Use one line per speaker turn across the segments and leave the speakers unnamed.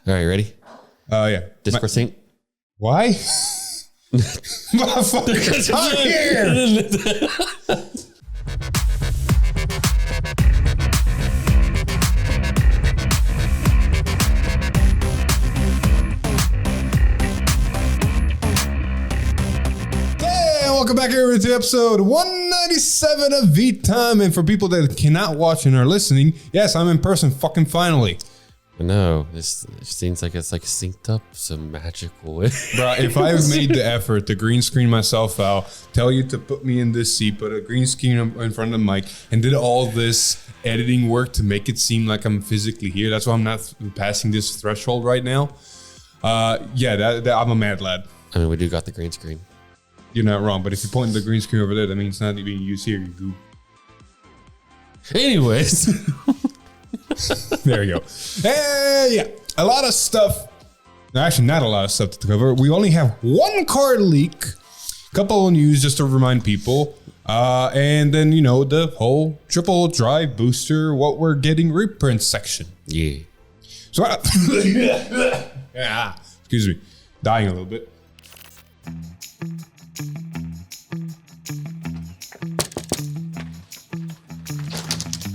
All right, ready?
Yeah.
Discord sync.
Why? Motherfucker, I'm here. Welcome back everyone to episode 197 of V-Time. And for people that cannot watch and are listening, yes, I'm in person fucking finally.
No, it seems like it's like synced up some magical way.
Bro, if I made the effort to green screen myself out, tell you to put me in this seat, put a green screen in front of the mic, and did all this editing work to make it seem like I'm physically here. That's why I'm not passing this threshold right now. Yeah, I'm a mad lad.
I mean, we do got the green screen.
You're not wrong, but if you're pointing the green screen over there, that means it's not being used here, you goof.
Anyways.
There you go. Yeah, a lot of stuff. Actually, not a lot of stuff to cover. We only have one card leak, a couple of news just to remind people, and then, you know, the whole triple drive booster, what we're getting reprint section.
Yeah.
So, yeah, excuse me, dying a little bit.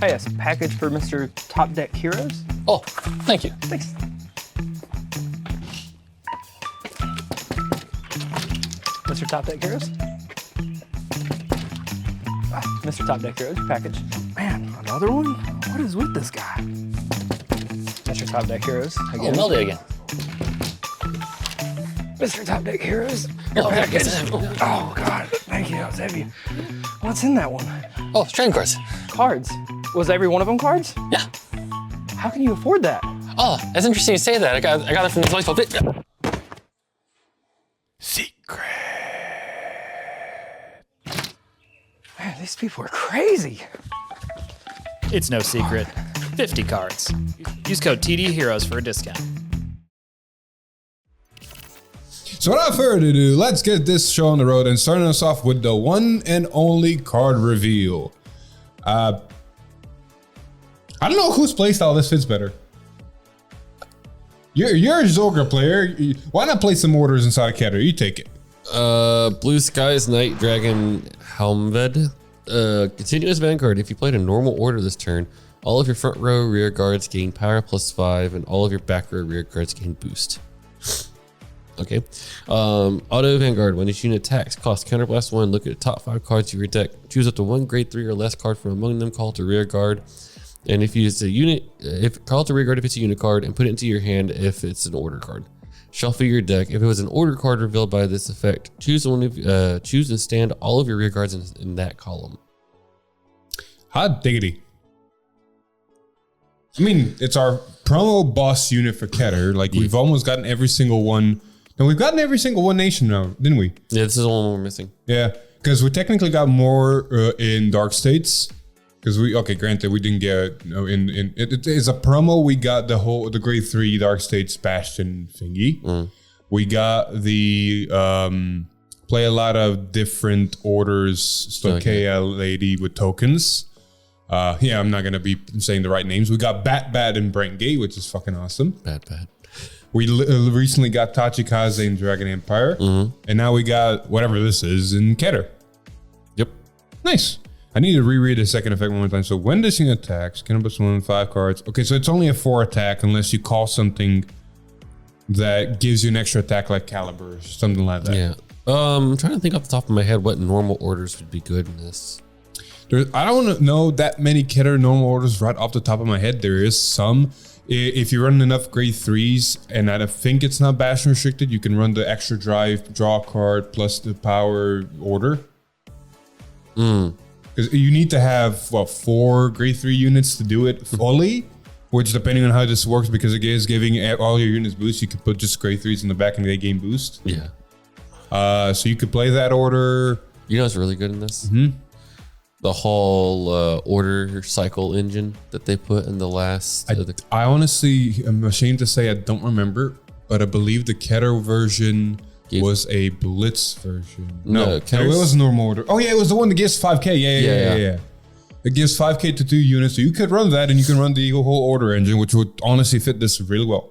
Oh yes, package for Mr. Top Deck Heroes.
Oh, thank you.
Thanks. Mr. Top Deck Heroes. Mr. Top Deck Heroes package. Man, another one? What is with this guy? Mr. Top Deck Heroes.
Again. Oh, Melody again.
Mr. Top Deck Heroes. Oh, package. Oh God, thank you. That was heavy. What's in that one?
Oh, trading cards.
Cards. Was every one of them cards?
Yeah.
How can you afford that?
Oh, that's interesting you say that. I got it from this place called
Secret.
Man, these people are crazy.
It's no secret. 50 cards. Use code TDHeroes for a discount.
So without further ado, let's get this show on the road and starting us off with the one and only card reveal. I don't know whose playstyle this fits better. You're a Zorga player. Why not play some orders inside of Keter? You take it.
Blue Skies Night Dragon Helmved. Continuous Vanguard. If you played a normal order this turn, all of your front row rear guards gain power +5, and all of your back row rear guards gain boost. Okay. Auto Vanguard. When each unit attacks, cost counterblast 1. Look at the top 5 cards of your deck. Choose up to one grade 3 or less card from among them. Call to rear guard. And if you use a unit, call to rear guard if it's a unit card, and put it into your hand if it's an order card. Shuffle your deck. If it was an order card revealed by this effect, choose and stand all of your rear guards in that column.
Hot diggity. I mean, it's our promo boss unit for Keter. Like, we've almost gotten every single one. And we've gotten every single one nation now, didn't we?
Yeah, this is the one we're missing.
Yeah, because we technically got more in Dark States. Because granted, we didn't get it is a promo. We got the grade 3 Dark States Bastion thingy. We got the play a lot of different orders Stoicheia lady with tokens. Yeah, I'm not gonna be saying the right names. We got Bat and Brent Gate, which is fucking awesome.
Bad.
We recently got Tachikaze in Dragon Empire, and now we got whatever this is in Keter.
Yep.
Nice. I need to reread the second effect one more time. So when this thing attacks, can plus 1, 5 cards. Okay, so it's only a 4 attack unless you call something that gives you an extra attack like Caliber or something like that.
Yeah. I'm trying to think off the top of my head what normal orders would be good in this.
I don't know that many Keter normal orders right off the top of my head. There is some. If you run enough grade 3s, and I think it's not Bastion restricted, you can run the extra drive, draw a card, plus the power order. Because you need to have, 4 grade 3 units to do it fully, which depending on how this works, because it is giving all your units boost, you could put just grade 3s in the back and they gain boost.
Yeah.
So you could play that order.
You know what's really good in this? The whole order cycle engine that they put in the last...
I honestly am ashamed to say I don't remember, but I believe the Keter version was a Blitz version. No, it was normal order. Oh yeah, it was the one that gives 5k. Yeah. It gives 5k to 2 units, so you could run that, and you can run the whole order engine, which would honestly fit this really well.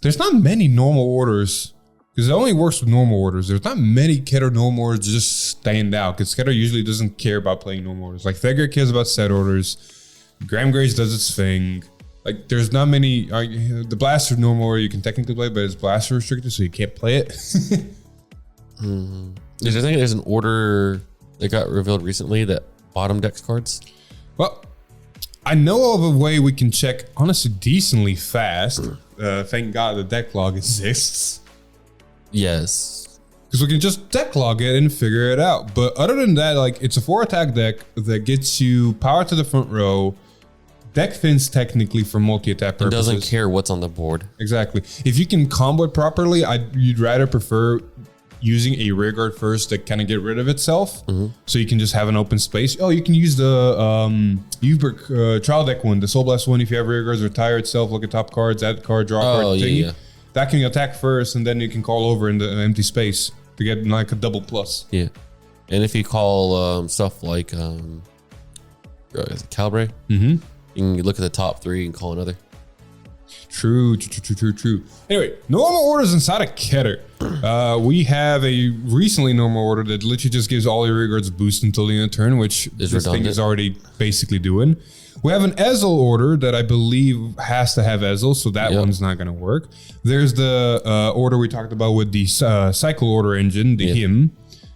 there's not many normal orders. Because it only works with normal orders. There's not many Keter normal orders just stand out. Because Keter usually doesn't care about playing normal orders. Like Vanguard cares about set orders. Graham Grace does its thing. Like there's not many. The Blaster normal order you can technically play, but it's Blaster restricted, so you can't play it.
I think there's an order that got revealed recently that bottom decks cards.
Well, I know of a way we can check honestly decently fast. Thank God the deck log exists.
Yes.
Because we can just deck log it and figure it out. But other than that, like it's a 4 attack deck that gets you power to the front row. Deck fins technically for multi-attack purposes.
It doesn't care what's on the board.
Exactly. If you can combo it properly, you'd rather prefer using a rearguard first to kind of get rid of itself. So you can just have an open space. Oh, you can use the Uber trial deck one, the Soul Blast one. If you have rearguards, retire itself, look at top cards, add card, draw card thingy. Yeah. That can attack first, and then you can call over in the empty space to get like a double plus.
Yeah. And if you call stuff like Calibre, you can look at the top 3 and call another.
True. Anyway, normal orders inside of Keter. We have a recently normal order that literally just gives all your rearguards a boost until the end of turn, which this thing is already basically doing. We have an Ezel order that I believe has to have Ezel, so that one's not going to work. There's the order we talked about with the cycle order engine, the HIM,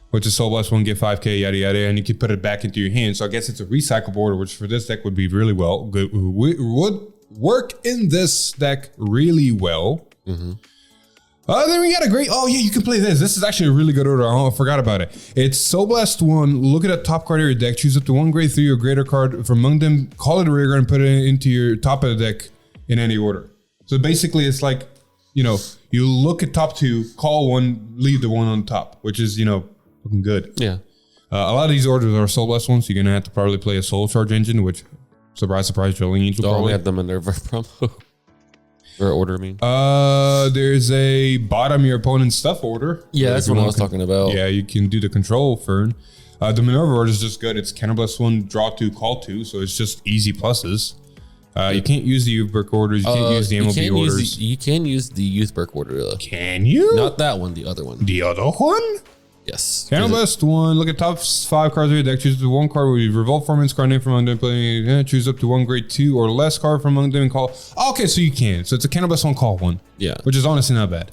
which is Soul Blast 1, get 5k, yada yada, and you can put it back into your hand. So I guess it's a recyclable order, which for this deck would be really good. Would work in this deck really well. Then we got a great. Oh yeah, you can play this. This is actually a really good order. I forgot about it. It's Soul Blast 1. Look at the top card of your deck. Choose up to 1 grade 3 or greater card from among them. Call it a rearguard and put it into your top of the deck in any order. So basically, it's like you look at top 2, call 1, leave the one on top, which is looking good.
Yeah.
A lot of these orders are Soul Blast ones, so you're gonna have to probably play a Soul Charge engine, which surprise, Drilling Angel.
Probably have them in their promo. Or order, I mean.
There's a bottom your opponent's stuff order.
Yeah, that's what I was talking about.
Yeah, you can do the control Fern. The Minerva order is just good. It's Counterblast 1, draw 2, call 2, so it's just easy pluses. You can't use the Youthberg orders. You can't use the MLB orders.
You can use the Youthberg order, though.
Can you?
Not that one, the other one.
The other one?
Yes.
Counterblast 1, look at top 5 cards of your deck. Choose the 1 card where you revolt Formant's card name from among them. Choose up to 1 grade 2 or less card from among them and call. Okay, so you can. So it's a Counterblast 1, call 1.
Yeah.
Which is honestly not bad.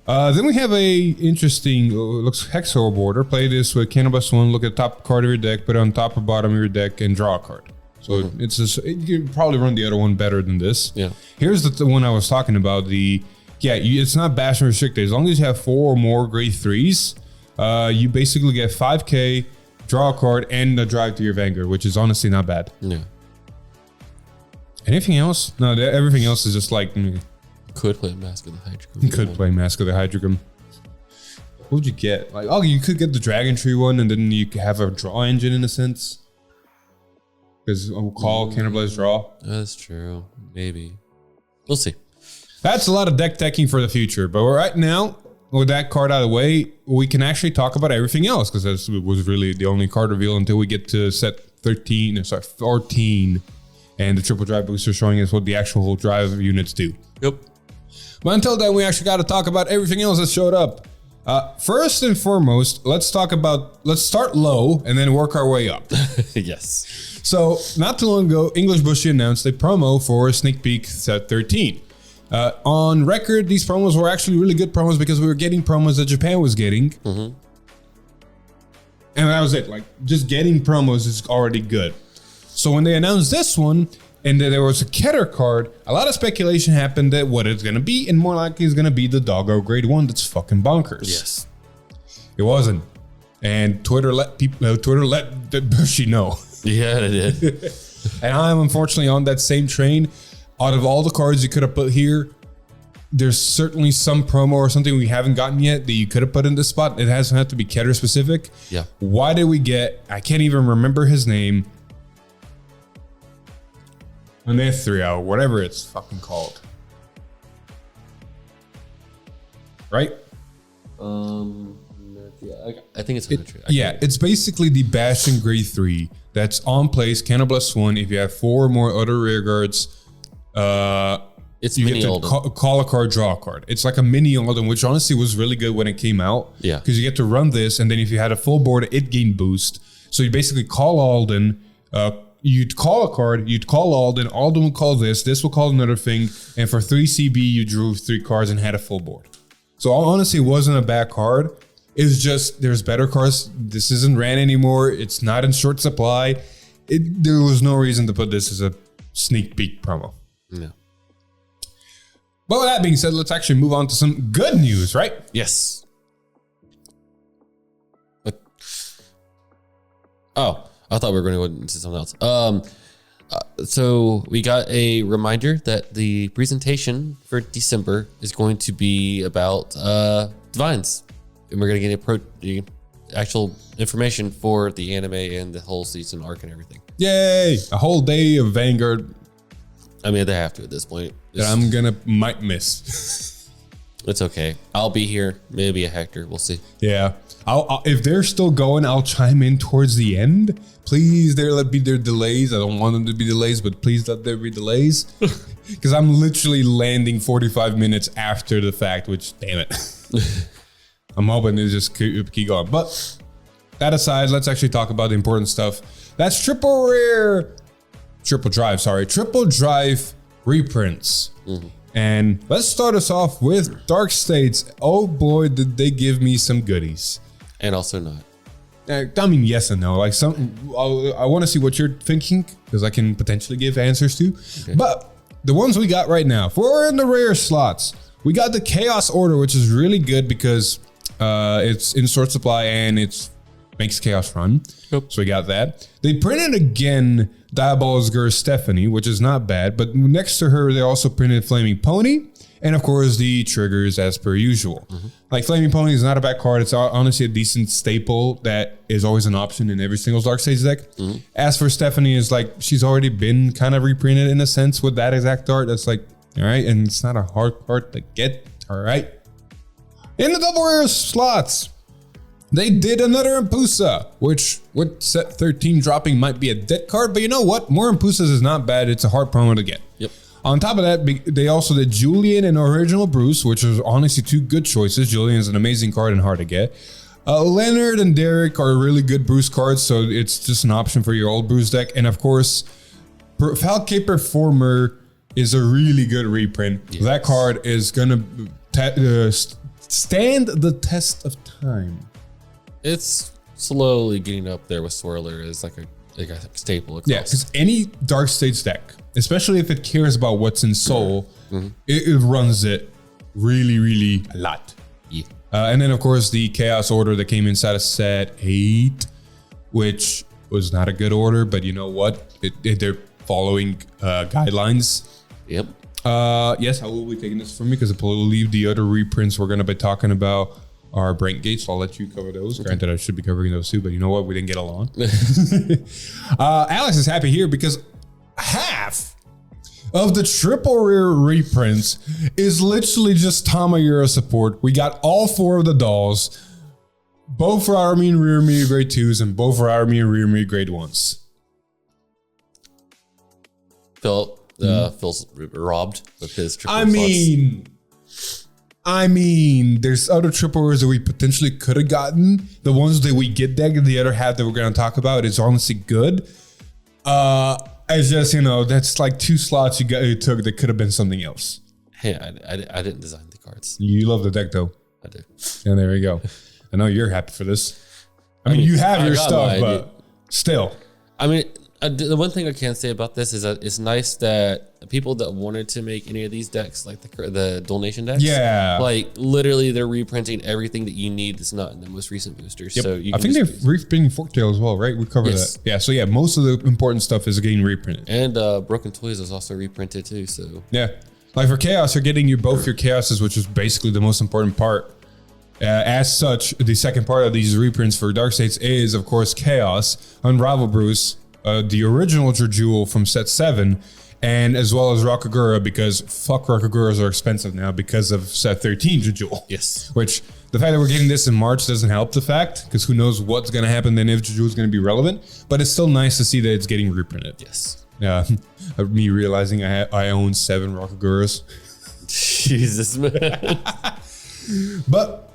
Then we have a interesting, looks Hex Orb order. Play this with Counterblast 1, look at the top card of your deck, put it on top or bottom of your deck, and draw a card. So it's just, you can probably run the other one better than this.
Yeah.
Here's the one I was talking about. It's not bash and restricted. As long as you have 4 or more grade 3s, you basically get 5k, draw a card, and a drive to your Vanguard, which is honestly not bad.
Yeah.
Anything else? No, everything else is just like...
Could play Mask of the Hydrogum.
Could play Mask of the Hydrogum. What would you get? Like, you could get the Dragon Tree one, and then you could have a draw engine in a sense. Because we'll call Counterblast draw.
That's true. Maybe. We'll see.
That's a lot of deck teching for the future. But right now, with that card out of the way, we can actually talk about everything else, because that was really the only card reveal until we get to set 14, and the triple drive booster showing us what the actual drive units do.
Yep.
But until then, we actually got to talk about everything else that showed up. First and foremost, let's start low and then work our way up.
Yes.
So not too long ago, English Bushy announced a promo for Sneak Peek Set 13. On record, these promos were actually really good promos because we were getting promos that Japan was getting. And that was it. Like, just getting promos is already good. So when they announced this one, and then there was a Keter card, a lot of speculation happened that what it's going to be, and more likely it's going to be the Doggo Grade 1 that's fucking bonkers.
Yes.
It wasn't. And Twitter let the Bushy know.
Yeah, it did.
And I'm unfortunately on that same train. Out of all the cards you could have put here, there's certainly some promo or something we haven't gotten yet that you could have put in this spot. It doesn't have to be Keter specific.
Yeah.
Why did we get, I can't even remember his name, an Ethereal, whatever it's fucking called. Right?
I think it's
it's basically the Bastion Grade 3 that's on place, Counterblast 1. If you have 4 or more other rear guards,
It's
you
mini
get to
Alden.
call a card, draw a card. It's like a mini Alden, which honestly was really good when it came out.
Yeah.
Because you get to run this, and then if you had a full board, it gained boost. So you basically call Alden, you'd call a card, you'd call Alden would call this will call another thing, and for 3 CB, you drew 3 cards and had a full board. So honestly, it wasn't a bad card. It's just, there's better cards. This isn't ran anymore. It's not in short supply. There was no reason to put this as a sneak peek promo.
No.
But with that being said, let's actually move on to some good news, right?
Yes. Oh, I thought we were going to go into something else. So we got a reminder that the presentation for December is going to be about Divines. And we're going to get the actual information for the anime and the whole season arc and everything.
Yay! A whole day of Vanguard
I mean, they have to at this point.
that I'm might miss.
It's okay. I'll be here. Maybe a Hector. We'll see.
Yeah. I'll if they're still going, I'll chime in towards the end. Please, let be their delays. I don't want them to be delays, but please let there be delays. Because I'm literally landing 45 minutes after the fact, which, damn it. I'm hoping to just keep going. But that aside, let's actually talk about the important stuff. That's triple drive reprints. Mm-hmm. And let's start us off with Dark States. Oh boy, did they give me some goodies.
And also not.
I mean, yes and no. Like I want to see what you're thinking because I can potentially give answers to. Okay. But the ones we got right now, for in the rare slots, we got the Chaos Order, which is really good because it's in short supply and it makes Chaos run. Yep. So we got that. They printed again Diabol's Stephanie, which is not bad. But next to her, they also printed Flaming Pony. And of course, the triggers as per usual. Mm-hmm. Like Flaming Pony is not a bad card. It's honestly a decent staple that is always an option in every single Dark Stage deck. Mm-hmm. As for Stephanie, is like she's already been kind of reprinted in a sense with that exact art. That's like, all right, and it's not a hard card to get. All right. In the double rare slots, they did another Impusa, which with set 13 dropping might be a dead card, but you know what? More Impusas is not bad. It's a hard promo to get.
Yep.
On top of that, they also did Julian and Original Bruce, which is honestly two good choices. Julian is an amazing card and hard to get. Leonard and Derek are really good Bruce cards, so it's just an option for your old Bruce deck. And of course, Valkyrie Performer is a really good reprint. Yes. That card is gonna stand the test of time.
It's slowly getting up there with Swirler as like a staple.
Yeah, because any Dark States deck, especially if it cares about what's in Soul, mm-hmm. it runs it really, really a lot.
Yeah.
And then, of course, the Chaos Order that came inside of set 8, which was not a good order, but you know what? They're following guidelines.
Yep.
Yes, I will be taking this from me because I believe the other reprints we're going to be talking about are Brent Gates, so I'll let you cover those. Okay. Granted, I should be covering those too, but you know what? We didn't get along. Alex is happy here because half of the triple rare reprints is literally just Tamayura support. We got all 4 of the dolls, both for Army and Rear Me grade 2s and both for Army and Rear Me grade 1s.
Phil's robbed of his triple slots.
I mean, there's other triple rares that we potentially could have gotten. The ones that we get deck and the other half that we're going to talk about is honestly good. It's just, that's like 2 slots you took that could have been something else.
Hey, I didn't design the cards.
You love the deck though.
I do.
And there you go. I know you're happy for this. I mean you have your stuff, but still.
I mean, the one thing I can say about this is that it's nice that people that wanted to make any of these decks, like the donation decks, like literally they're reprinting everything that you need that's not in the most recent boosters.
Yep.
So you
I think they're reprinting Forktail as well, right? We covered that. Yeah, so yeah, most of the important stuff is getting reprinted.
And Broken Toys is also reprinted too. So
yeah, like for Chaos, they're getting you both your Chaoses, which is basically the most important part. As such, the second part of these reprints for Dark States is, of course, Chaos, Unravel Bruce, the original Jewel from set 7, and as well as Rakagura, because fuck Rakuguras are expensive now because of set 13 Jewel.
Yes.
Which, the fact that we're getting this in March doesn't help the fact, because who knows what's going to happen then if Jewel is going to be relevant, but it's still nice to see that it's getting reprinted.
Yes.
Yeah, me realizing I own 7 Rokuguras.
Jesus, man.
But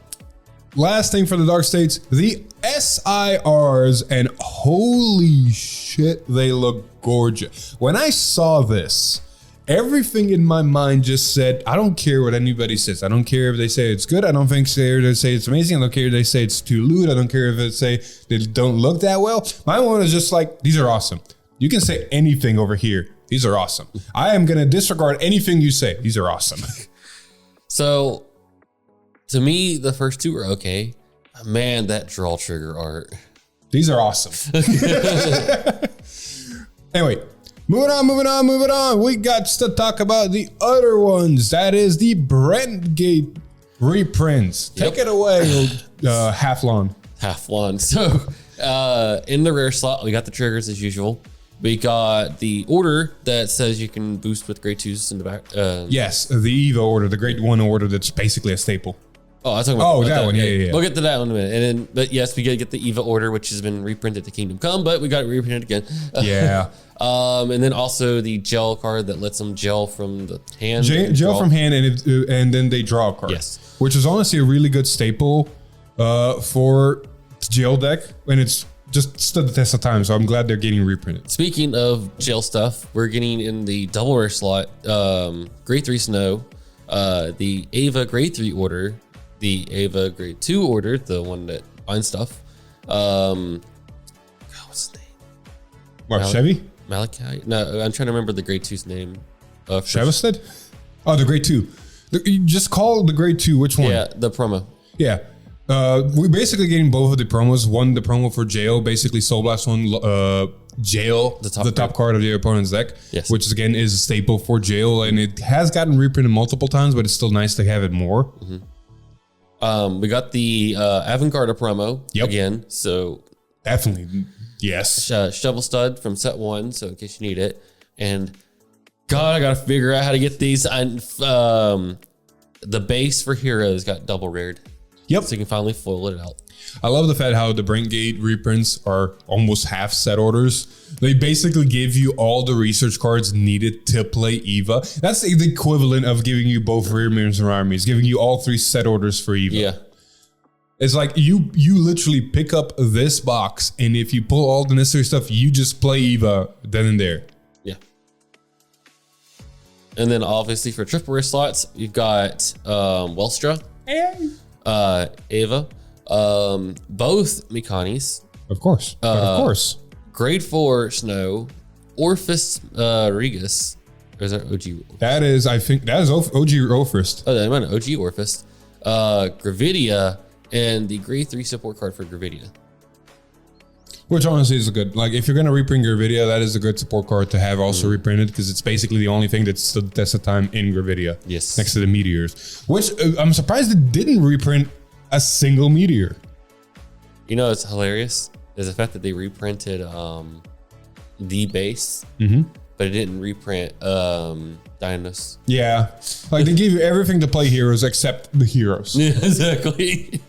last thing for the Dark States, the SIRs, and holy shit, they look gorgeous. When I saw this, everything in my mind just said, I don't care what anybody says. I don't care if they say it's good. I don't care if they say it's amazing. I don't care if they say it's too lewd. I don't care if they say they don't look that well. My one is just like, these are awesome. You can say anything over here. These are awesome. I am going to disregard anything you say. These are awesome.
So, to me, the first 2 were okay. Man, that draw trigger art.
These are awesome. Anyway, moving on. We got to talk about the other ones. That is the Brentgate reprints. Take it away, Half-Lawn.
Half-Lawn. So, in the rare slot, we got the triggers as usual. We got the order that says you can boost with grade 2s in the back.
Yes, the EVA order, the grade 1 order that's basically a staple.
Oh, I was talking about
that one. Yeah.
We'll get to that one in a minute. And then, but yes, we gotta get the EVA order, which has been reprinted to Kingdom Come, but we got it reprinted again.
Yeah.
And then also the gel card that lets them gel from the hand.
Gel from hand, and then they draw a card.
Yes.
Which is honestly a really good staple for gel deck, and it's just stood the test of time, so I'm glad they're getting reprinted.
Speaking of gel stuff, we're getting in the double rare slot, grade 3 Snow, the Ava grade 3 order, the Ava grade 2 order, the one that binds stuff. What's his name?
What, Chevy?
Malachi? No, I'm trying to remember the grade 2's name.
Chevested? Oh, the grade 2. You just call the grade 2. Which one?
Yeah, the promo.
Yeah. We're basically getting both of the promos. One, the promo for Jail, basically Soul Blast one, Jail, the top card of the opponent's deck,
yes.
Which again is a staple for Jail, and it has gotten reprinted multiple times, but it's still nice to have it more.
Mm-hmm. We got the Vanguard promo again, so
definitely yes.
Shovel Stud from set 1, so in case you need it, and God, I gotta figure out how to get these. The base for Heroes got double rared.
Yep.
So you can finally foil it out.
I love the fact how the Brentgate reprints are almost half set orders. They basically give you all the research cards needed to play EVA. That's the equivalent of giving you both rear mirrors and armies, giving you all 3 set orders for EVA.
Yeah.
It's like you literally pick up this box, and if you pull all the necessary stuff, you just play EVA then and there.
Yeah. And then obviously for triple rare slots, you've got Welstra. Ava, both Mikanis.
Of course. Of course.
Grade 4 Snow, Orphis Regus. Or is that OG?
That is, I think, that is OG Orphis.
Oh, that might OG Orphis. Gravidia, and the grade 3 support card for Gravidia.
Which honestly is a good, like if you're going to reprint Gravidia, that is a good support card to have also reprinted, because it's basically the only thing that's stood the test of time in Gravidia.
Yes.
Next to the Meteors. Which I'm surprised it didn't reprint a single Meteor.
You know, it's hilarious is the fact that they reprinted the base, but it didn't reprint Dinos.
Yeah. Like they gave you everything to play Heroes except the Heroes.
Yeah, exactly.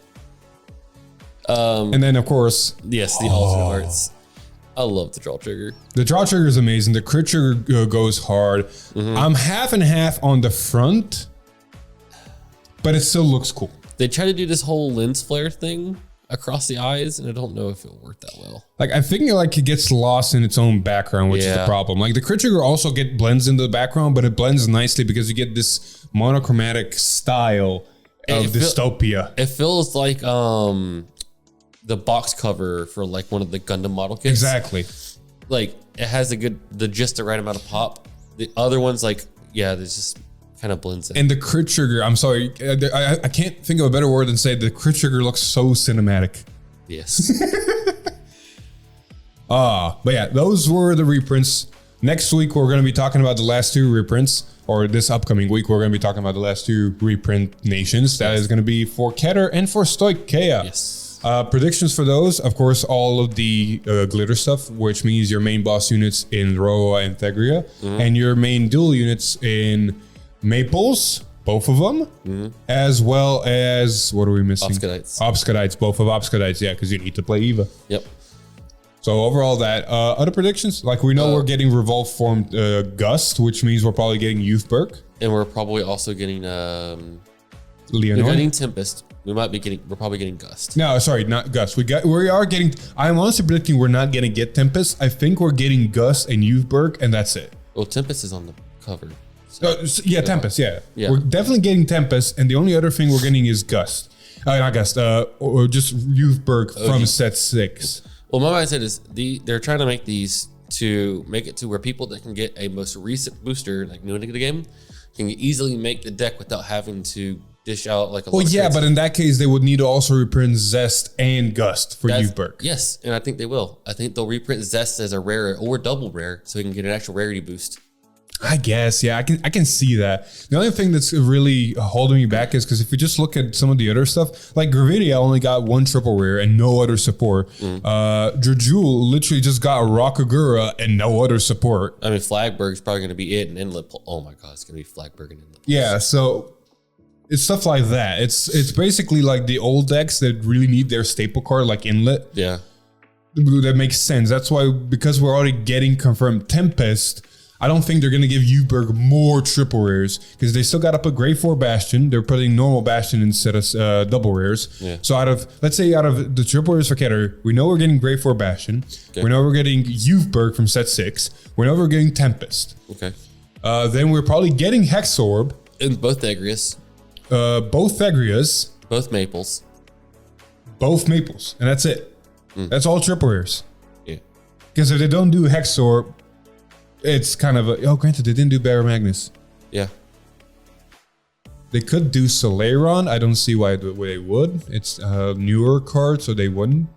And then of course,
yes, the alternate arts. I love the draw trigger.
The draw trigger is amazing. The crit trigger goes hard. I'm half and half on the front, but it still looks cool.
They try to do this whole lens flare thing across the eyes, and I don't know if it'll work that well.
Like I think like it gets lost in its own background, which is the problem. Like the crit trigger also blends into the background, but it blends nicely because you get this monochromatic style of dystopia.
It feels like the box cover for like one of the Gundam model kits.
Exactly.
Like it has just the right amount of pop. The other ones, like, yeah, there's just kind of blends in.
And the crit trigger, I'm sorry, I can't think of a better word than say the crit trigger looks so cinematic.
Yes.
But yeah, those were the reprints. Next week, we're going to be talking about the last 2 reprints, or this upcoming week, we're going to be talking about the last 2 reprint nations. That is going to be for Keter and for Stoicheia.
Yes.
Predictions for those, of course, all of the glitter stuff, which means your main boss units in Roa and Thegria, and your main dual units in Maples, both of them, as well as, what are we missing?
Obscadites.
Obscadites, both of Obscadites, yeah, because you need to play EVA.
Yep.
So overall, that other predictions, like we know we're getting Revolve formed Gust, which means we're probably getting Youthberg.
And we're probably also getting
Leonor.
we're getting Tempest. We're probably getting Gust.
No, sorry, not Gust. We are getting. I'm honestly predicting we're not gonna get Tempest. I think we're getting Gust and Youthberg, and that's it.
Well, Tempest is on the cover.
Yeah, Tempest. Yeah.
Yeah.
We're definitely getting Tempest, and the only other thing we're getting is Gust. Not Gust. Or just Youthberg from set 6.
Well, my mindset is they're trying to make these to make it to where people that can get a most recent booster, like new into the game, can easily make the deck without having to dish out like a.
Well, yeah, but in that case, they would need to also reprint Zest and Gust for Youthberg.
Yes, and I think they will. I think they'll reprint Zest as a rare or double rare, so we can get an actual rarity boost.
I guess, yeah, I can see that. The only thing that's really holding me back is because if you just look at some of the other stuff, like Gravidia only got 1 triple rare and no other support. Drajul literally just got Rockagura and no other support.
I mean, Flagberg's probably going to be it, and Inlet. Oh my God, it's going to be Flagberg and Inlet.
Yeah, so it's stuff like that. It's basically like the old decks that really need their staple card, like Inlet.
Yeah,
that makes sense. That's why, because we're already getting confirmed Tempest, I don't think they're going to give Youthberg more triple rares because they still got to put grade 4 Bastion. They're putting normal Bastion instead of double rares.
Yeah.
So let's say out of the triple rares for Keter, we know we're getting grade 4 Bastion. Okay. We know we're getting Youthberg from set 6. We know we're getting Tempest.
Okay.
Then we're probably getting Hexorb.
And both Thagrius.
Both Thagrias.
Both Maples.
Both Maples. And that's it. That's all triple rares.
Yeah.
Because if they don't do Hexorb, it's kind of granted, they didn't do Barra Magnus.
Yeah.
They could do Soleron. I don't see why they would. It's a newer card, so they wouldn't.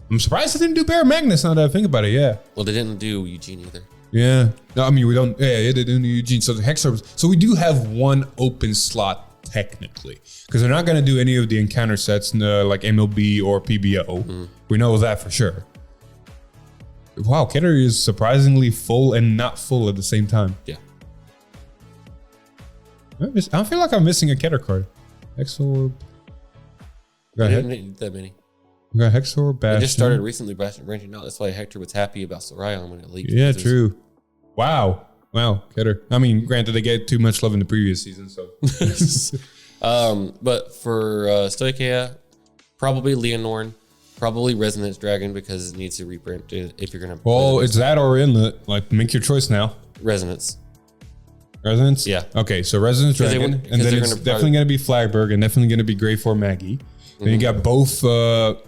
I'm surprised they didn't do Barra Magnus now that I think about it, yeah.
Well, they didn't do Eugene either.
Yeah. No, I mean, we don't. Yeah, they didn't do Eugene. So the Hexorb. So we do have 1 open slot, technically. Because they're not going to do any of the encounter sets like MLB or PBO. We know that for sure. Wow, Keter is surprisingly full and not full at the same time.
Yeah.
I don't feel like I'm missing a Keter card. Hexorb.
I didn't need that many.
We got Hexorb, Bastion.
They just started recently branching out. That's why Hector was happy about Sorion when it leaked.
Yeah, true. Wow, Keter. I mean, granted, they get too much love in the previous season, so.
But for Stoicheia, probably Leonorn. Probably Resonance Dragon because it needs to reprint if you're gonna.
Well, it's that or Inlet. Like, make your choice now.
Resonance.
Resonance?
Yeah.
Okay, so Resonance Dragon, and then it's definitely going to be Flagberg and definitely going to be grade 4 Maggie. Then you got both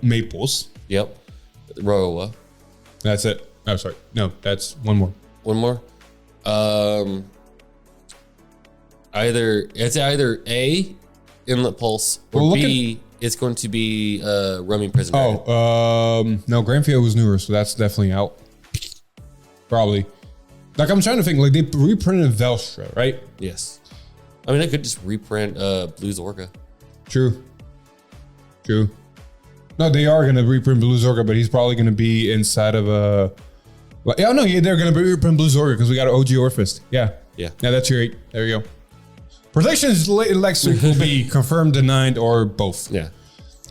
Maples.
Yep. Roa.
That's it. Oh, sorry. No, that's one more.
One more. It's either A, Inlet Pulse, or B. It's going to be Roaming Prison.
No, Granfield was newer, so that's definitely out. Probably. Like, I'm trying to think, like, they reprinted Velstra, right?
Yes. I mean, I could just reprint Blue Zorga.
True. No, they are going to reprint Blue Zorga, but he's probably going to be inside of a... Well, yeah, no, they're going to reprint Blue Zorga because we got an OG Orphist. Yeah. Yeah, that's your 8. There you go. Predictions next week will be confirmed, denied, or both.
Yeah.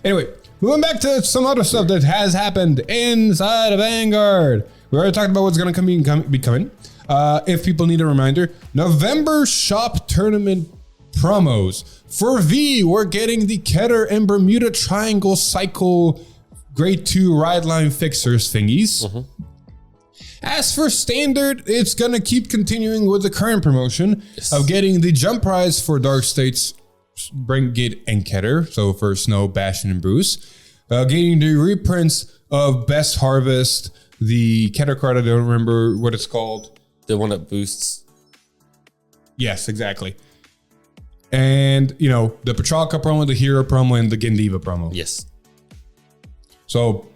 Anyway, moving back to some other stuff that has happened inside of Vanguard. We already talked about what's going to be coming. If people need a reminder, November shop tournament promos. For V, we're getting the Keter and Bermuda Triangle Cycle grade 2 ride line fixers thingies. As for standard, it's going to keep continuing with the current promotion of getting the jump prize for Dark States, Brigade, and Keter. So for Snow, Bastion, and Bruce. Getting the reprints of Best Harvest, the Keter card, I don't remember what it's called.
The one that boosts.
Yes, exactly. And, you know, the Petralka promo, the Hero promo, and the Gendiva promo.
Yes.
So,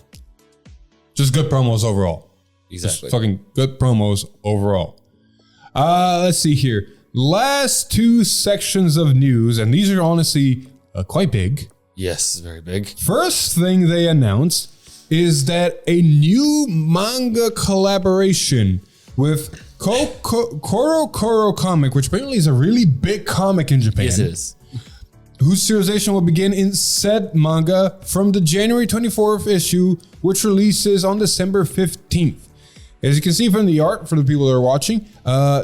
just good promos overall.
Exactly.
Just fucking good promos overall. Let's see here. Last 2 sections of news, and these are honestly quite big.
Yes, very big.
First thing they announced is that a new manga collaboration with Koro Koro Comic, which apparently is a really big comic in Japan.
Yes, it is.
whose serialization will begin in said manga from the January 24th issue, which releases on December 15th. As you can see from the art, for the people that are watching,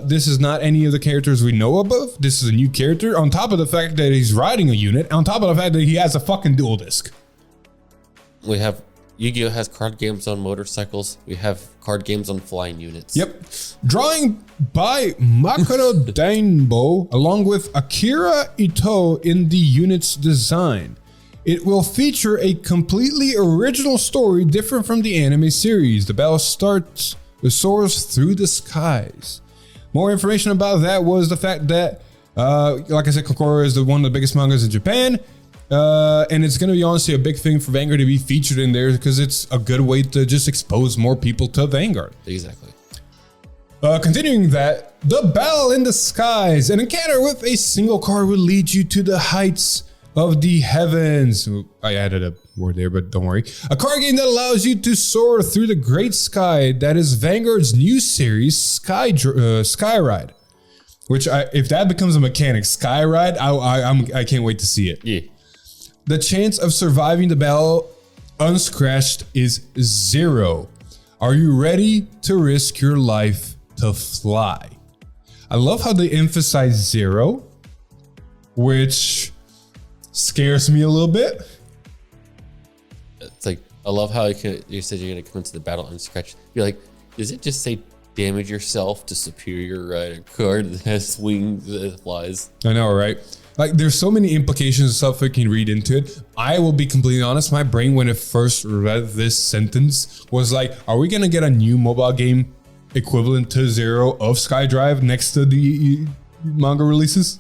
this is not any of the characters we know of. This is a new character, on top of the fact that he's riding a unit, on top of the fact that he has a fucking dual disc.
We have Yu-Gi-Oh! Has card games on motorcycles. We have card games on flying units.
Yep. Drawing by Makaro Dainbo, along with Akira Ito in the unit's design. It will feature a completely original story different from the anime series. The battle soars through the skies. More information about that was the fact that, like I said, Kokoro is one of the biggest mangas in Japan. And it's going to be honestly a big thing for Vanguard to be featured in there because it's a good way to just expose more people to Vanguard.
Exactly.
Continuing that, the battle in the skies. An encounter with a single card will lead you to the heights of the heavens. I added a word there, but don't worry. A card game that allows you to soar through the great sky. That is Vanguard's new series, Skyride. Which, if that becomes a mechanic, Skyride, I can't wait to see it.
Yeah.
The chance of surviving the battle unscratched is 0. Are you ready to risk your life to fly? I love how they emphasize 0, which scares me a little bit.
It's like, I love how you said you're going to come into the battle unscratched. You're like, does it just say damage yourself to superior rider card that has wings that flies?
I know, right? Like, there's so many implications and stuff we can read into it. I will be completely honest, my brain when it first read this sentence was like, are we going to get a new mobile game equivalent to 0 of SkyDrive next to the manga releases?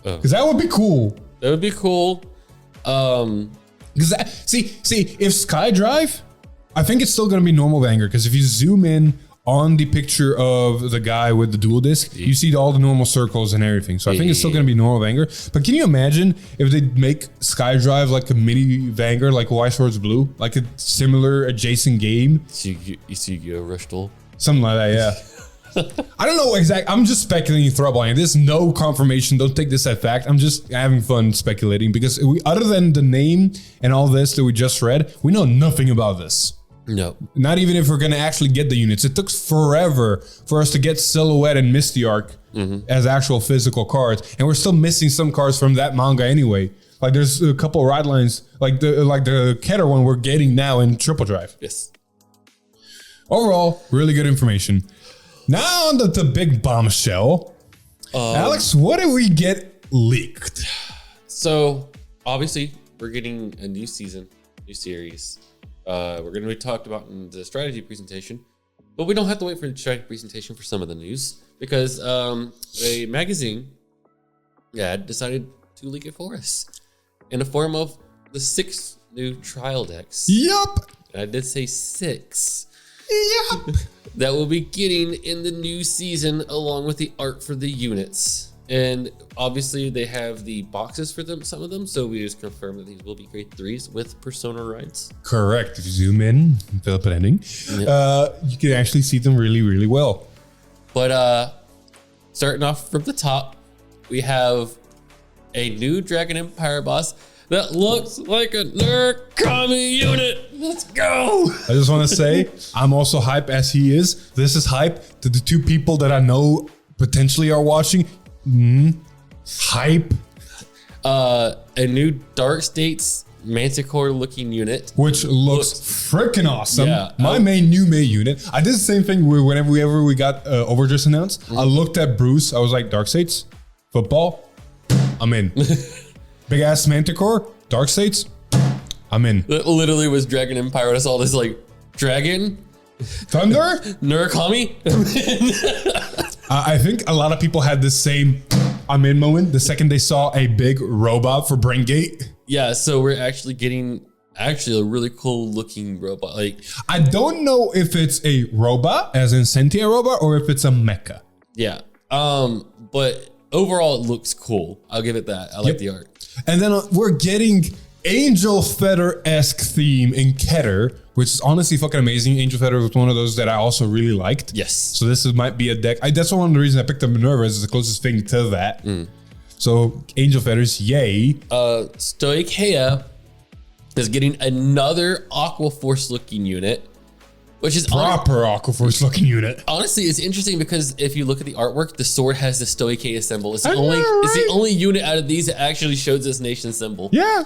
Because that would be cool.
That would be cool.
Because see, if SkyDrive, I think it's still going to be normal Vanguard. Because if you zoom in on the picture of the guy with the dual disc, you see all the normal circles and everything. So I think it's still going to be normal Vanguard. But can you imagine if they make SkyDrive like a mini Vanguard, like White Swords Blue, like a similar adjacent game?
Yu-Gi-Oh! Rush Duel.
Something like that, yeah. I don't know exactly. I'm just speculating, throwballing. There's no confirmation. Don't take this as fact. I'm just having fun speculating because other than the name and all this that we just read, we know nothing about this.
No.
Not even if we're going to actually get the units. It took forever for us to get Silhouette and Misty Arc as actual physical cards. And we're still missing some cards from that manga anyway. Like there's a couple of ride lines, like the Keter one we're getting now in Triple Drive.
Yes.
Overall, really good information. Now on to the big bombshell. Alex, what did we get leaked?
So obviously we're getting a new season, new series. We're going to be talked about in the strategy presentation, but we don't have to wait for the strategy presentation for some of the news because a magazine decided to leak it for us in the form of the 6 new trial decks.
Yup.
I did say 6.
Yup.
That we'll be getting in the new season along with the art for the units. And obviously they have the boxes for them, some of them. So we just confirm that these will be grade 3s with persona rides.
Correct. If you zoom in, fill up an ending, you can actually see them really, really well.
But starting off from the top, we have a new Dragon Empire boss that looks like a Narukami unit. Let's go.
I just want to say, I'm also hype as he is. This is hype to the 2 people that I know potentially are watching. Hype.
A new Dark States Manticore looking unit.
Which looks freaking awesome.
Yeah.
My new main unit. I did the same thing whenever we got Overdress announced. I looked at Bruce. I was like, Dark States? Football? I'm in. Big ass Manticore? Dark States? I'm in.
That literally was Dragon Empire. I saw this like dragon.
Thunder?
Narukami.
I think a lot of people had the same I'm in moment the second they saw a big robot for Brain Gate.
Yeah, so we're actually getting a really cool looking robot. Like,
I don't know if it's a robot, as in sentient robot, or if it's a mecha.
yeah. But overall it looks cool. I'll give it that. I like the art.
And then we're getting Angel Feather-esque theme in Keter, which is honestly fucking amazing. Angel Feather was one of those that I also really liked.
Yes.
So this might be a deck. That's one of the reasons I picked up Minerva, is the closest thing to that. So Angel Feathers, yay.
Stoicheia is getting another Aqua Force looking unit, which is
Proper Aquaforce looking unit.
honestly, it's interesting because if you look at the artwork, the sword has the Stoicheia symbol. It's the
I
only
know,
it's the
right?
only unit out of these that actually shows this nation symbol.
Yeah.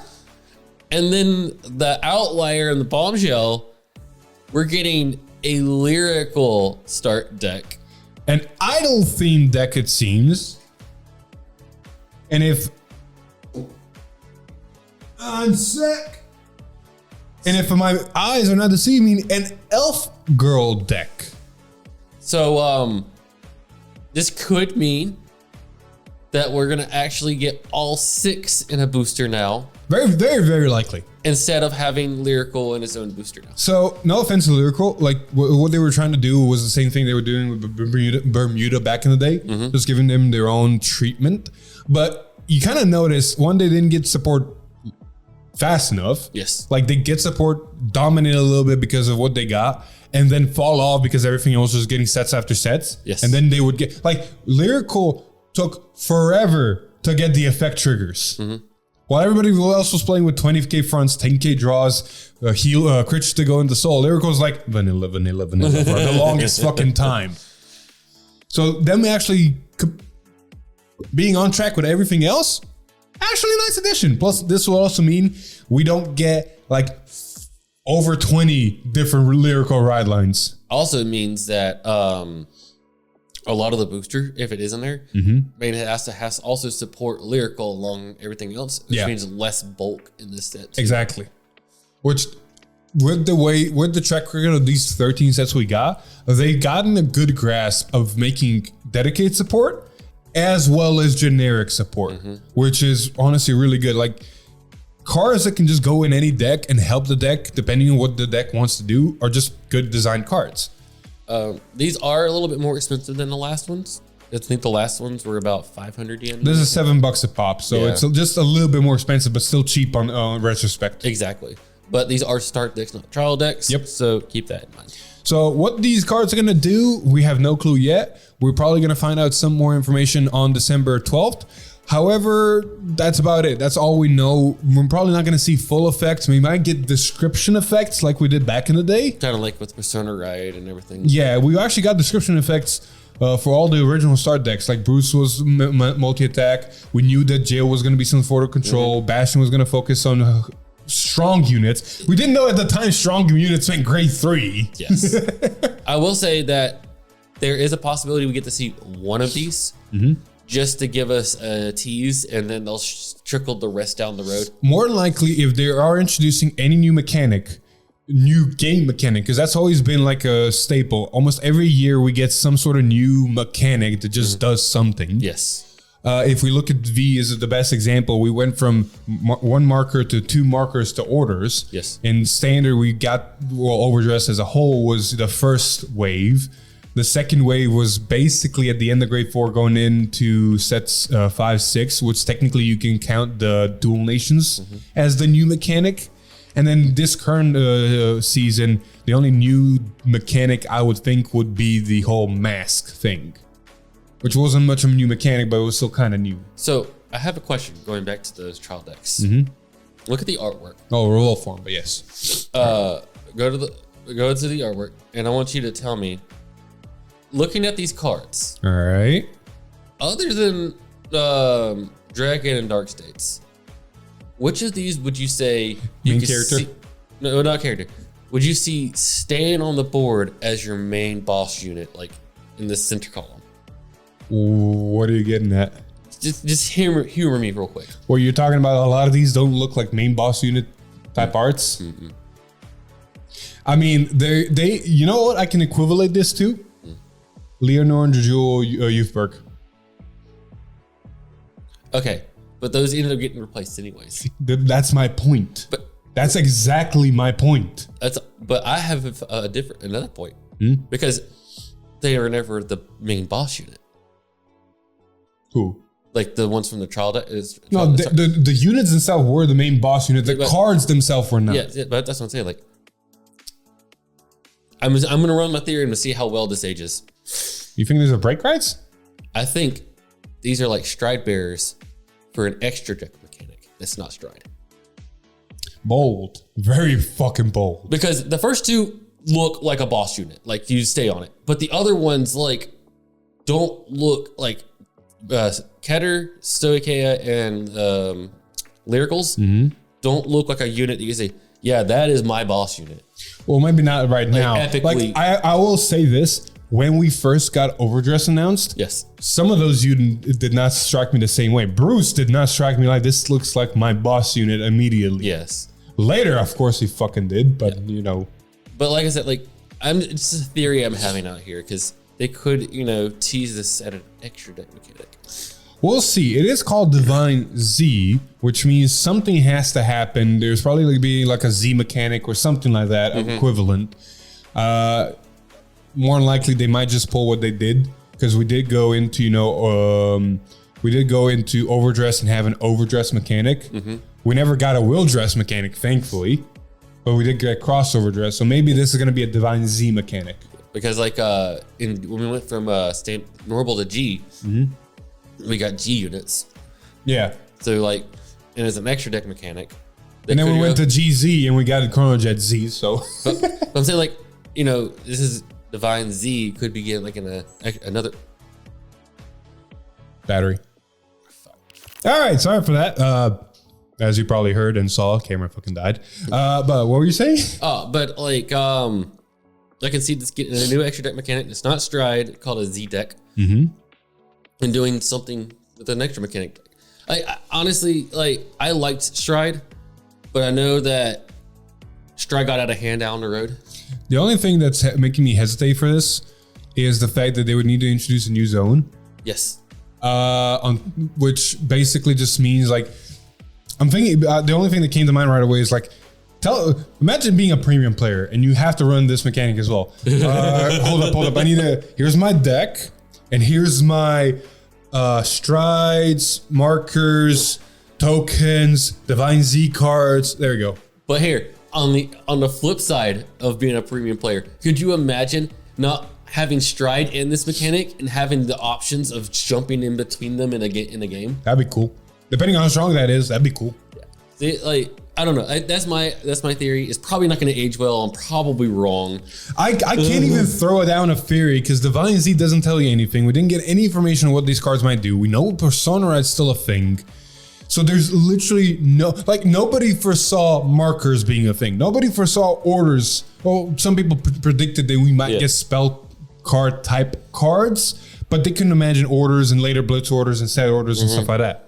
And then the outlier and the bombshell, we're getting a lyrical start deck.
An idle themed deck, it seems. And if I'm sick. And if my eyes are not deceiving, an elf girl deck.
So this could mean that we're gonna actually get all 6 in a booster now,
Very, very, very likely.
instead of having lyrical in its own booster now.
So, no offense to Lyrical, like what they were trying to do was the same thing they were doing with Bermuda back in the day, just giving them their own treatment. But you kind of notice one, they didn't get support fast enough.
Yes.
Like they get support, dominate a little bit because of what they got, and then fall off because everything else was getting sets after sets.
Yes.
And then they would get, like, Lyrical took forever to get the effect triggers. While everybody else was playing with 20k fronts, 10k draws, crits to go into soul, Lyrical's like vanilla for the longest fucking time. So them actually being on track with everything else, actually a nice addition. Plus, this will also mean we don't get like over 20 different Lyrical ride lines.
Also means that a lot of the booster, if it is in there, I mean, it has to also support lyrical along everything else, which means less bulk in this set too.
Exactly. Which, with the track record of these 13 sets we got, they've gotten a good grasp of making dedicated support as well as generic support, which is honestly really good. Like cards that can just go in any deck and help the deck depending on what the deck wants to do are just good designed cards.
These are a little bit more expensive than the last ones. I think the last ones were about 500 yen.
This is $7 a pop, so it's just a little bit more expensive, but still cheap on retrospect.
Exactly. But these are start decks, not trial decks.
Yep.
So keep that in mind.
So what these cards are going to do, we have no clue yet. We're probably going to find out some more information on December 12th. However, that's about it. That's all we know. We're probably not going to see full effects. We might get description effects like we did back in the day.
Kind of like with Persona Riot and everything.
Yeah, we actually got description effects for all the original start decks. Like Bruce was multi-attack. We knew that Jail was going to be some sort of control. Bastion was going to focus on strong units. We didn't know at the time strong units meant grade 3.
Yes. I will say that there is a possibility we get to see one of these just to give us a tease, and then they'll trickle the rest down the road.
More than likely, if they are introducing any new game mechanic, because that's always been like a staple. Almost every year we get some sort of new mechanic that just does something.
Yes.
If we look at V is the best example, we went from 1 marker to 2 markers to orders.
Yes.
In standard, we got, well, Overdress as a whole was the first wave. The second wave was basically at the end of grade 4 going into sets 5, 6, which technically you can count the dual nations as the new mechanic. And then this current season, the only new mechanic I would think would be the whole mask thing, which wasn't much of a new mechanic, but it was still kind of new.
So I have a question going back to those trial decks. Look at the artwork.
Oh, roll form, but yes.
Go to the artwork, and I want you to tell me, looking at these cards,
All right.
other than Dragon and Dark States, which of these would you say you
Main
could
character?
see- no, not character. Would you see staying on the board as your main boss unit, like in the center column?
What are you getting at?
Just humor me real quick.
Well, you're talking about a lot of these don't look like main boss unit type arts. I mean, they you know what I can equivalent this to? Leonor and Jewel Youthberg.
Okay, but those ended up getting replaced anyways.
That's my point.
But
That's exactly my point.
but I have another point because they are never the main boss unit.
Who?
Like the ones from the trial deck is
No, the units themselves were the main boss unit. The
But-
cards themselves were not.
yeah, but that's what I'm saying. Like, I'm gonna run my theory and to see how well this ages.
You think there's a break rights?
I think these are like stride bearers for an extra deck mechanic that's not Stride.
Bold. Very fucking bold.
Because the first two look like a boss unit, like you stay on it. But the other ones like don't look like Keter, Stoicheia, and Lyricals don't look like a unit that you say, yeah, that is my boss unit.
Well, maybe not right now.
epically.
Like I will say this. When we first got Overdress announced,
Yes.
some of those units did not strike me the same way. Bruce did not strike me like this looks like my boss unit immediately.
Yes.
Later, of course, he fucking did, but you know.
But like I said, like it's a theory I'm having out here because they could, tease this at an extra deck mechanic.
We'll see. It is called Divine Z, which means something has to happen. There's probably like be like a Z mechanic or something like that, equivalent. More than likely, they might just pull what they did because we did go into, Overdress and have an Overdress mechanic. We never got a Will Dress mechanic, thankfully, but we did get Cross Overdress. So maybe this is going to be a Divine Z mechanic.
Because like when we went from normal to G, we got G units.
Yeah.
So like, and as an extra deck mechanic.
And then we went to GZ and we got a Chronojet Z. So
but I'm saying like, this is Divine Z could be getting like in another
battery. All right, sorry for that. As you probably heard and saw, camera fucking died. But what were you saying?
But like I can see this getting a new extra deck mechanic. It's not Stride, called a Z deck, and doing something with an extra mechanic. I honestly I liked Stride, but I know that Stride got out of hand down the road.
The only thing that's making me hesitate for this is the fact that they would need to introduce a new zone.
Yes.
Which basically just means like, I'm thinking the only thing that came to mind right away is like, imagine being a premium player and you have to run this mechanic as well. Hold up. Here's my deck and here's my strides, markers, tokens, Divine Z cards. There we go.
But here, on the flip side of being a premium player, could you imagine not having Stride in this mechanic and having the options of jumping in between them in a game?
That'd be cool. Depending on how strong that is, that'd be cool.
Yeah. See, I don't know. That's my theory. It's probably not going to age well. I'm probably wrong.
I can't even throw down a theory because Divine Z doesn't tell you anything. We didn't get any information on what these cards might do. We know Persona Red's still a thing. So there's literally nobody foresaw markers being a thing. Nobody foresaw orders. Well, some people predicted that we might get spell card type cards, but they couldn't imagine orders and later blitz orders and set orders and stuff like that.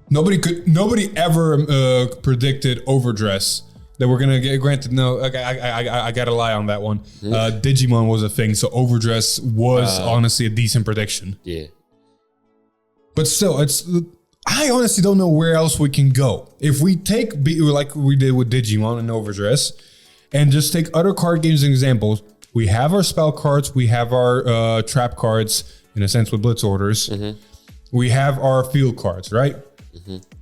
Nobody ever predicted Overdress that we're gonna get. Granted, no, I gotta lie on that one. Digimon was a thing, so Overdress was honestly a decent prediction.
Yeah,
but still, I honestly don't know where else we can go. If we take, like we did with Digimon and Overdress, and just take other card games as examples, we have our spell cards, we have our trap cards, in a sense with blitz orders. We have our field cards, right?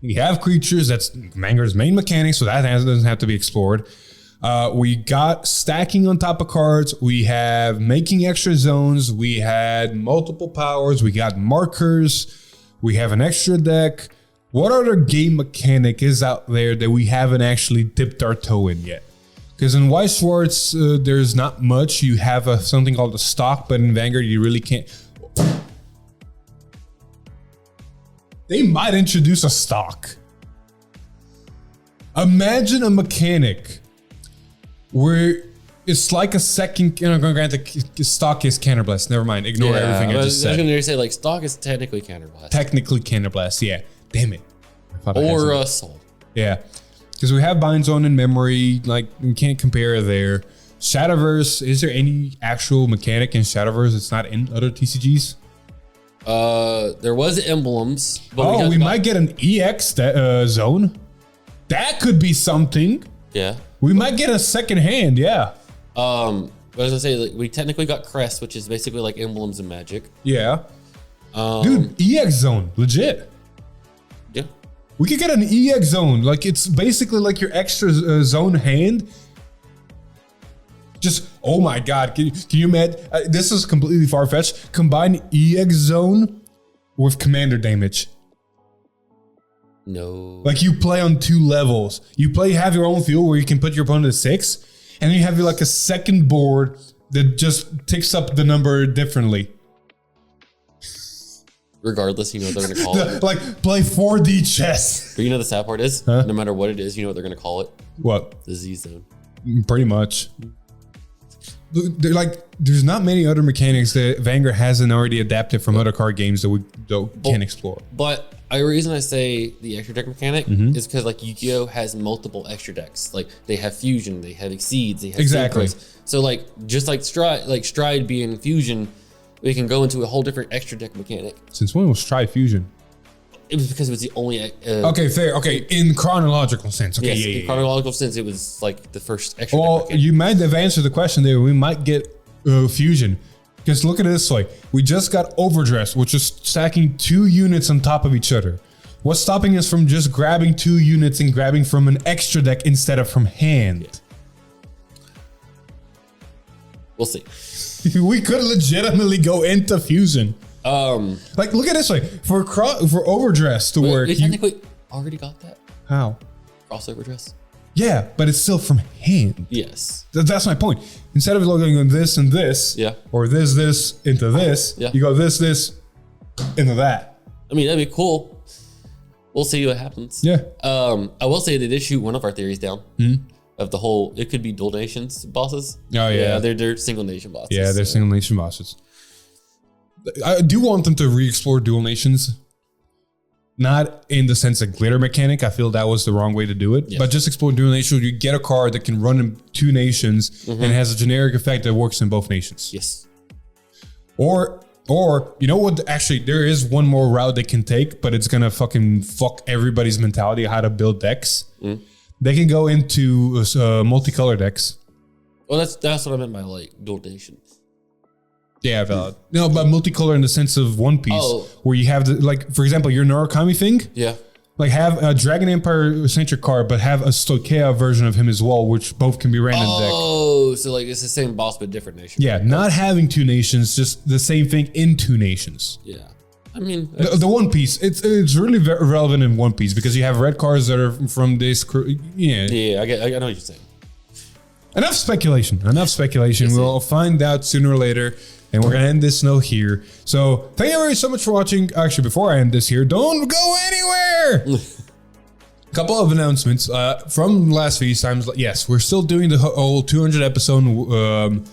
We have creatures, that's Vanguard's main mechanic, so that doesn't have to be explored. We got stacking on top of cards, we have making extra zones, we had multiple powers, we got markers, we have an extra deck. What other game mechanic is out there that we haven't actually dipped our toe in yet? Because in White Swords, there's not much. You have something called a stock, but in Vanguard, you really can't. They might introduce a stock. Imagine a mechanic where it's like a second. Granted, stock is Counterblast. Never mind. Ignore everything I just said.
I was going to say stock is technically Counterblast.
Technically Counterblast. Yeah. Damn it.
Or Assault.
Yeah. Because we have Bind Zone in memory. Like we can't compare there. Shadowverse. Is there any actual mechanic in Shadowverse that's not in other TCGs?
There was emblems. But
we might get an EX zone. That could be something.
Yeah.
We might get a second hand. Yeah.
I was gonna say we technically got Crest, which is basically like emblems and Magic.
Yeah. Dude, EX zone, legit.
Yeah.
We could get an EX zone. Like it's basically like your extra zone hand. Just, oh my God, can you imagine? This is completely far-fetched. Combine EX zone with commander damage.
No.
Like you play on 2 levels. You have your own field where you can put your opponent at 6, and then you have like a second board that just ticks up the number differently.
Regardless, you know what they're going to call it.
Like play 4D chess.
But you know the sad part is, no matter what it is, you know what they're going to call it?
What?
The Z zone.
Pretty much. They're like, there's not many other mechanics that Vanguard hasn't already adapted from other card games that we can explore.
But the reason I say the extra deck mechanic is because like Yu-Gi-Oh has multiple extra decks. Like they have fusion, they have exceeds, they have
Exactly.
synchros. So like just like Stride being fusion, we can go into a whole different extra deck mechanic.
Since when was Tri-Fusion?
It was because it was the only.
Okay, fair. Okay, in chronological sense. Okay,
Yes,
yeah,
in chronological sense, it was like the first extra.
Well,
deck mechanic.
you might have answered the question there. We might get fusion. Because look at it this way. We just got Overdress, which is stacking 2 units on top of each other. What's stopping us from just grabbing 2 units and grabbing from an extra deck instead of from hand?
Yeah. We'll see.
We could legitimately go into fusion. Like, look at it this way. For Overdress to work,
We technically already got that
how?
crossover dress.
Yeah, but it's still from hand.
Yes.
That's my point. Instead of going on this and this,
Yeah.
or this into this,
Yeah.
you go this into that.
I mean, that'd be cool. We'll see what happens.
Yeah.
I will say they did shoot one of our theories down of the whole. It could be dual nations bosses.
Oh, yeah.
They're single nation bosses.
Yeah, they're single nation bosses. I do want them to re-explore dual nations. Not in the sense of glitter mechanic. I feel that was the wrong way to do it.
Yes.
But just explore dual nations. You get a card that can run in 2 nations and has a generic effect that works in both nations.
Yes.
Or you know what? Actually, there is one more route they can take, but it's gonna fucking fuck everybody's mentality of how to build decks. They can go into multicolor decks.
Well, that's what I meant by like dual nations.
Yeah, valid. No, but multicolor in the sense of One Piece,
Oh.
where you have for example, your Narukami thing.
Yeah.
Like have a Dragon Empire centric card, but have a Stokea version of him as well, which both can be ran in deck.
Oh, so like it's the same boss but different nation.
Yeah, not having 2 nations, just the same thing in 2 nations.
Yeah. I mean,
The One Piece, it's really relevant in One Piece because you have red cards that are from this.
yeah, I know what you're saying.
Enough speculation. We'll find out sooner or later. And we're going to end this note here. So thank you very so much for watching. Actually, before I end this here, don't go anywhere. Couple of announcements from last few times. Yes, we're still doing the whole 200 episode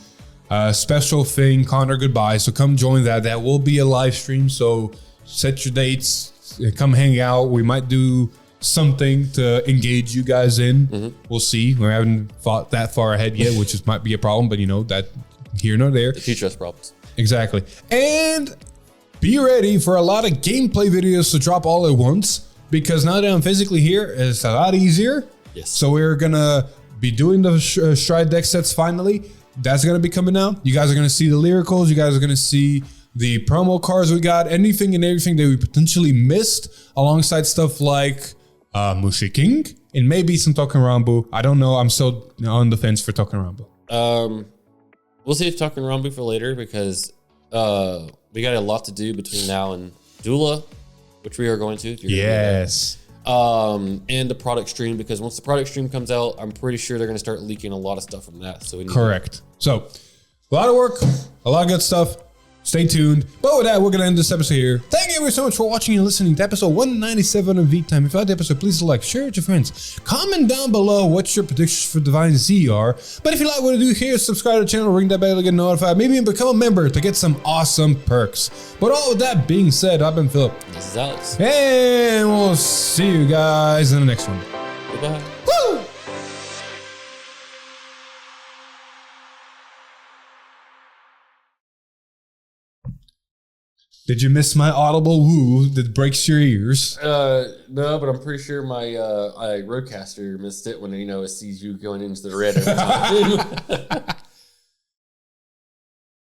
special thing, Connor Goodbye. So come join that. That will be a live stream. So set your dates. Come hang out. We might do something to engage you guys in. We'll see. We haven't thought that far ahead yet, which might be a problem. But you know that. Here nor there.
The future has problems.
Exactly. And be ready for a lot of gameplay videos to drop all at once, because now that I'm physically here, it's a lot easier.
Yes.
So we're going to be doing the Stride deck sets finally. That's going to be coming out. You guys are going to see the lyricals. You guys are going to see the promo cards we got. Anything and everything that we potentially missed, alongside stuff like Mushi King and maybe some Token Rambu. I don't know. I'm still on the fence for Token Rambu.
We'll save Talking Rambu for later because we got a lot to do between now and Dula, which we are going to. If you're
Yes.
and the product stream, because once the product stream comes out, I'm pretty sure they're going to start leaking a lot of stuff from that. So we need
Correct. So, a lot of work, a lot of good stuff. Stay tuned. But with that, we're going to end this episode here. Thank you so much for watching and listening to episode 197 of V Time. If you liked the episode, please like, share it with your friends. Comment down below what your predictions for Divine Z are. But if you like what I do here, subscribe to the channel, ring that bell to get notified. Maybe even become a member to get some awesome perks. But all with that being said, I've been Philip.
This is Alex.
And we'll see you guys in the next one.
Goodbye.
Woo! Did you miss my audible woo that breaks your ears?
No, but I'm pretty sure my Roadcaster missed it when it sees you going into the red every time.